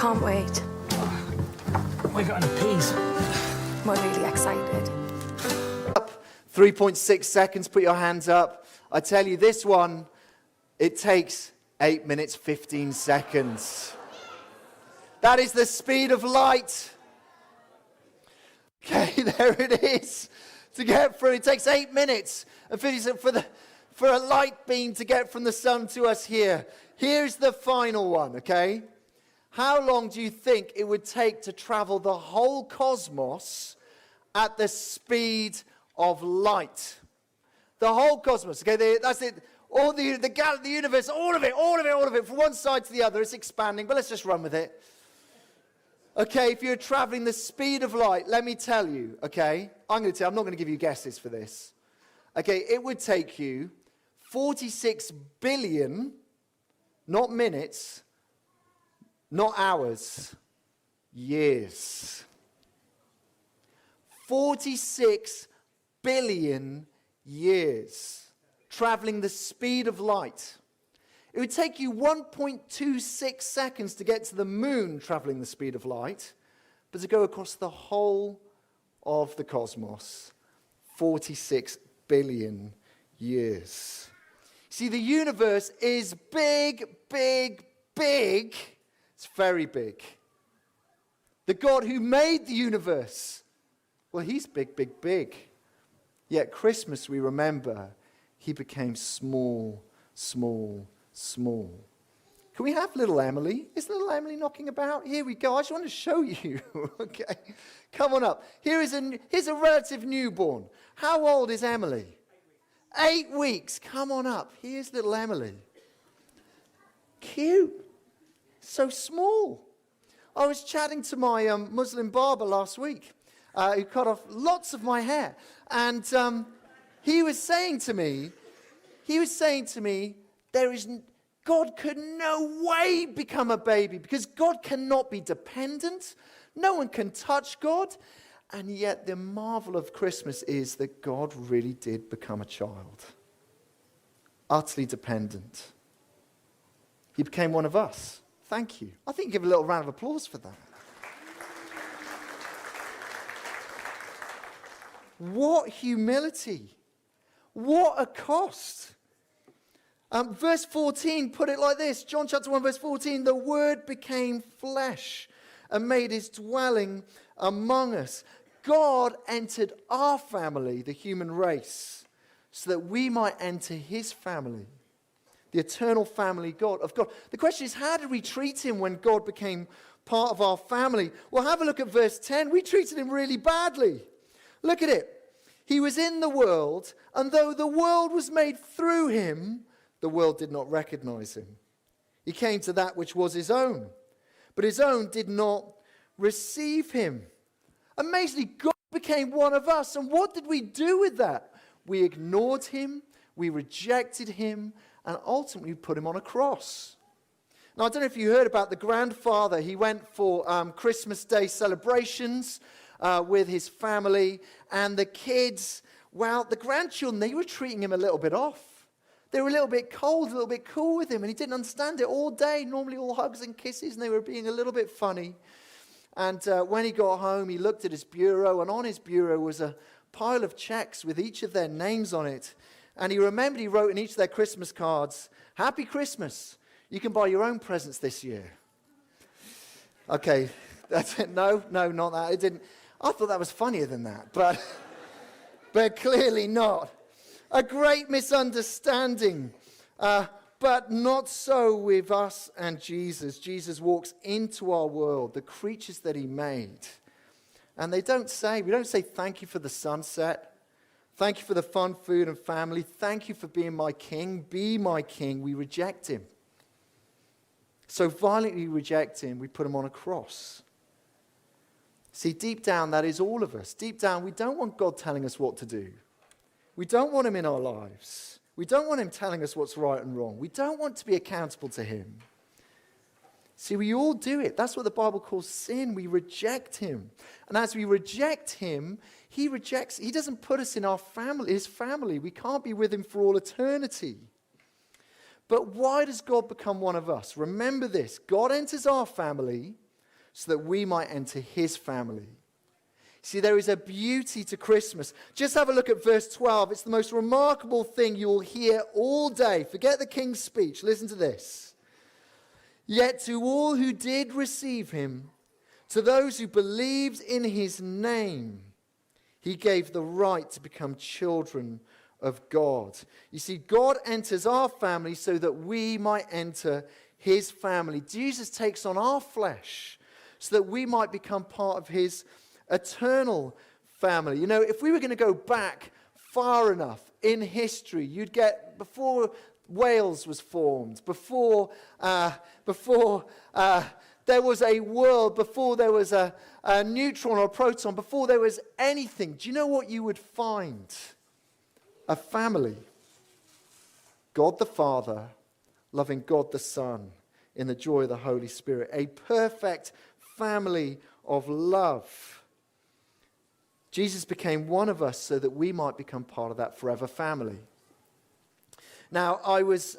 can't wait. We got any peas? We're really excited. 3.6 seconds, put your hands up. I tell you, this one, it takes 8 minutes, 15 seconds. That is the speed of light. Okay, there it is. To get through, it takes 8 minutes and 50 seconds for a light beam to get from the sun to us here. Here's the final one, okay? How long do you think it would take to travel the whole cosmos at the speed of light? The whole cosmos, okay? That's it. All the universe, all of it, from one side to the other, it's expanding, but let's just run with it. Okay, if you're traveling the speed of light, let me tell you, okay? I'm not going to give you guesses for this. Okay, it would take you 46 billion, not minutes, not hours, years. 46 billion years traveling the speed of light. It would take you 1.26 seconds to get to the moon traveling the speed of light, but to go across the whole of the cosmos, 46 billion years. See, the universe is big, big, big. It's very big. The God who made the universe, well, he's big, big, big. Yet Christmas, we remember, he became small, small, small. Can we have little Emily? Is little Emily knocking about? Here we go. I just want to show you. Okay. Come on up. Here's a relative newborn. How old is Emily? 8 weeks. Come on up. Here's little Emily. Cute. So small. I was chatting to my Muslim barber last week who cut off lots of my hair. And he was saying to me, God could no way become a baby because God cannot be dependent. No one can touch God. And yet the marvel of Christmas is that God really did become a child. Utterly dependent. He became one of us. Thank you. I think give a little round of applause for that. What humility. What a cost. Verse 14 put it like this. John chapter 1 verse 14. The Word became flesh and made his dwelling among us. God entered our family, the human race, so that we might enter his family, the eternal family of God. The question is, how did we treat him when God became part of our family? Well, have a look at verse 10. We treated him really badly. Look at it. He was in the world, and though the world was made through him, the world did not recognize him. He came to that which was his own, but his own did not receive him. Amazingly, God became one of us, and what did we do with that? We ignored him, we rejected him, and ultimately put him on a cross. Now, I don't know if you heard about the grandfather. He went for Christmas Day celebrations with his family, and the kids, well, the grandchildren, they were treating him a little bit off. They were a little bit cold, a little bit cool with him, and he didn't understand it all day. Normally all hugs and kisses, and they were being a little bit funny. And when he got home, he looked at his bureau, and on his bureau was a pile of checks with each of their names on it. And he remembered he wrote in each of their Christmas cards, "Happy Christmas. You can buy your own presents this year." Okay, that's it. No, not that. It didn't. I thought that was funnier than that, but clearly not. A great misunderstanding. But not so with us and Jesus. Jesus walks into our world, the creatures that he made. And we don't say thank you for the sunset. Thank you for the fun, food, and family. Thank you for being my king. Be my king. We reject him. So violently reject him, we put him on a cross. See, deep down, that is all of us. Deep down, we don't want God telling us what to do. We don't want him in our lives. We don't want him telling us what's right and wrong. We don't want to be accountable to him. See, we all do it. That's what the Bible calls sin. We reject him. And as we reject him, he doesn't put us in his family. We can't be with him for all eternity. But why does God become one of us? Remember this. God enters our family, so that we might enter his family. See, there is a beauty to Christmas. Just have a look at verse 12. It's the most remarkable thing you will hear all day. Forget the king's speech. Listen to this. Yet to all who did receive him, to those who believed in his name, he gave the right to become children of God. You see, God enters our family so that we might enter his family. Jesus takes on our flesh so that we might become part of his eternal family. You know, if we were going to go back far enough in history, you'd get before Wales was formed, before there was a world, before there was a neutron or a proton, before there was anything. Do you know what you would find? A family. God the Father, loving God the Son, in the joy of the Holy Spirit. A perfect family of love. Jesus became one of us so that we might become part of that forever family. Now, I was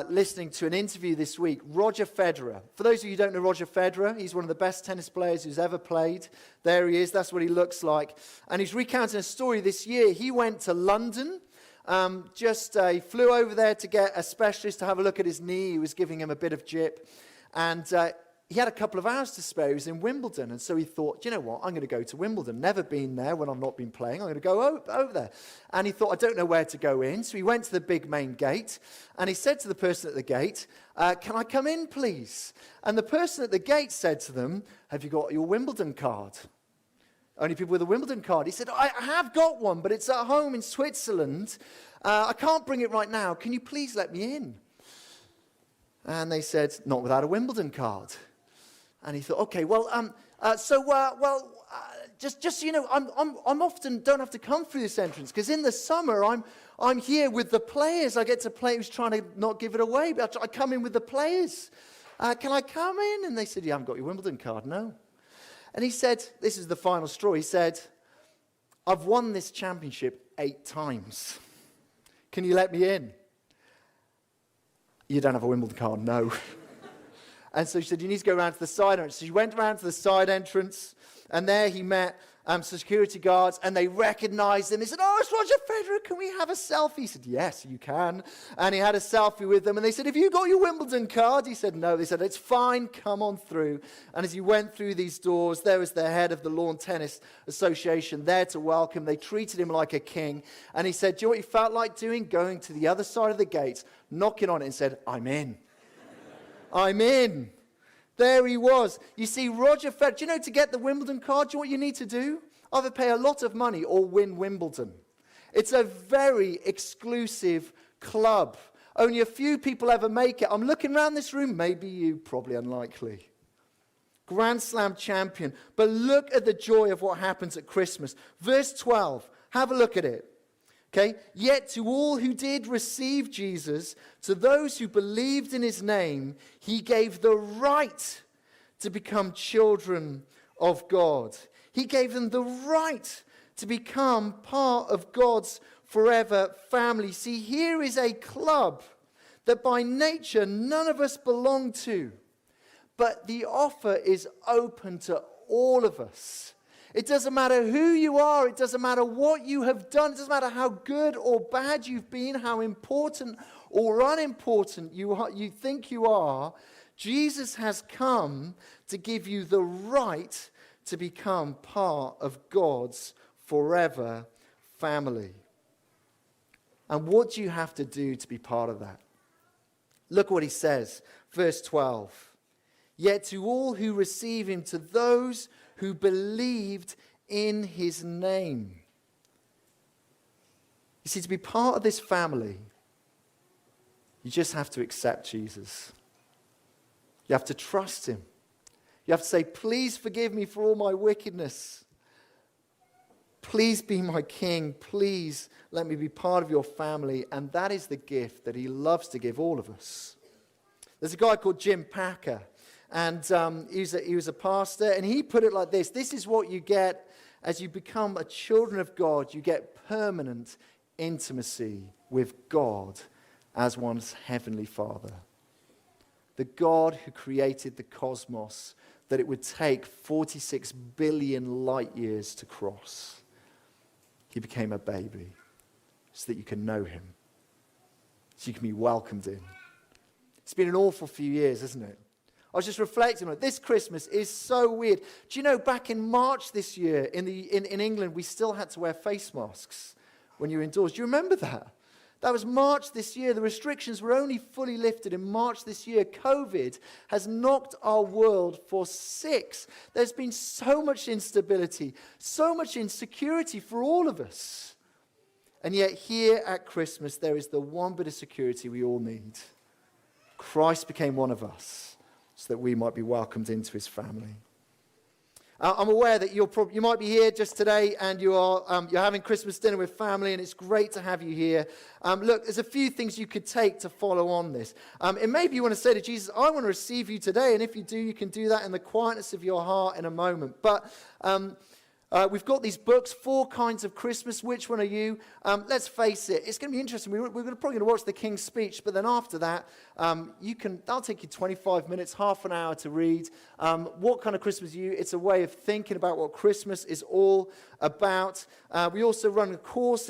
listening to an interview this week. Roger Federer. For those of you who don't know Roger Federer, he's one of the best tennis players who's ever played. There he is. That's what he looks like. And he's recounting a story this year. He went to London. He flew over there to get a specialist to have a look at his knee. He was giving him a bit of jip. And he had a couple of hours to spare. He was in Wimbledon. And so he thought, you know what, I'm going to go to Wimbledon. Never been there when I've not been playing. I'm going to go over there. And he thought, I don't know where to go in. So he went to the big main gate. And he said to the person at the gate, can I come in, please? And the person at the gate said to them, have you got your Wimbledon card? Only people with a Wimbledon card. He said, I have got one, but it's at home in Switzerland. I can't bring it right now. Can you please let me in? And they said, not without a Wimbledon card. And he thought, okay, just so you know, I'm often don't have to come through this entrance because in the summer I'm here with the players. I get to play. Who's trying to not give it away, but I come in with the players. Can I come in? And they said, you haven't got your Wimbledon card, no. And he said, this is the final straw. He said, I've won this championship 8 times. Can you let me in? You don't have a Wimbledon card, no. And so she said, you need to go around to the side entrance. So she went around to the side entrance, and there he met some security guards, and they recognized him. They said, oh, it's Roger Federer. Can we have a selfie? He said, yes, you can. And he had a selfie with them, and they said, have you got your Wimbledon card? He said, no. They said, it's fine. Come on through. And as he went through these doors, there was the head of the Lawn Tennis Association there to welcome. They treated him like a king. And he said, do you know what he felt like doing? Going to the other side of the gate, knocking on it, and said, I'm in. I'm in. There he was. You see, Roger Federer, do you know to get the Wimbledon card, do you know what you need to do? Either pay a lot of money or win Wimbledon. It's a very exclusive club. Only a few people ever make it. I'm looking around this room, maybe you, probably unlikely. Grand Slam champion. But look at the joy of what happens at Christmas. Verse 12, have a look at it. Okay, yet to all who did receive Jesus, to those who believed in his name, he gave the right to become children of God. He gave them the right to become part of God's forever family. See, here is a club that by nature none of us belong to, but the offer is open to all of us. It doesn't matter who you are. It doesn't matter what you have done. It doesn't matter how good or bad you've been, how important or unimportant you think you are. Jesus has come to give you the right to become part of God's forever family. And what do you have to do to be part of that? Look what he says, verse 12. Yet to all who receive him, to those who believed in his name. You see, to be part of this family, you just have to accept Jesus. You have to trust him. You have to say, please forgive me for all my wickedness. Please be my king. Please let me be part of your family. And that is the gift that he loves to give all of us. There's a guy called Jim Packer. And he was a pastor, and he put it like this. This is what you get as you become a children of God. You get permanent intimacy with God as one's heavenly Father. The God who created the cosmos, that it would take 46 billion light years to cross. He became a baby so that you can know him, so you can be welcomed in. It's been an awful few years, hasn't it? I was just reflecting on it. This Christmas is so weird. Do you know, back in March this year in England, we still had to wear face masks when you were indoors. Do you remember that? That was March this year. The restrictions were only fully lifted in March this year. COVID has knocked our world for six. There's been so much instability, so much insecurity for all of us. And yet here at Christmas, there is the one bit of security we all need. Christ became one of us, so that we might be welcomed into his family. I'm aware that you might be here just today and you're having Christmas dinner with family, and it's great to have you here. Look, there's a few things you could take to follow on this. And maybe you want to say to Jesus, I want to receive you today. And if you do, you can do that in the quietness of your heart in a moment. But we've got these books, 4 Kinds of Christmas. Which one are you? Let's face it, it's going to be interesting. We're probably going to watch the King's Speech, but then after that, that'll take you 25 minutes, half an hour to read. What kind of Christmas are you? It's a way of thinking about what Christmas is all about. We also run a course in the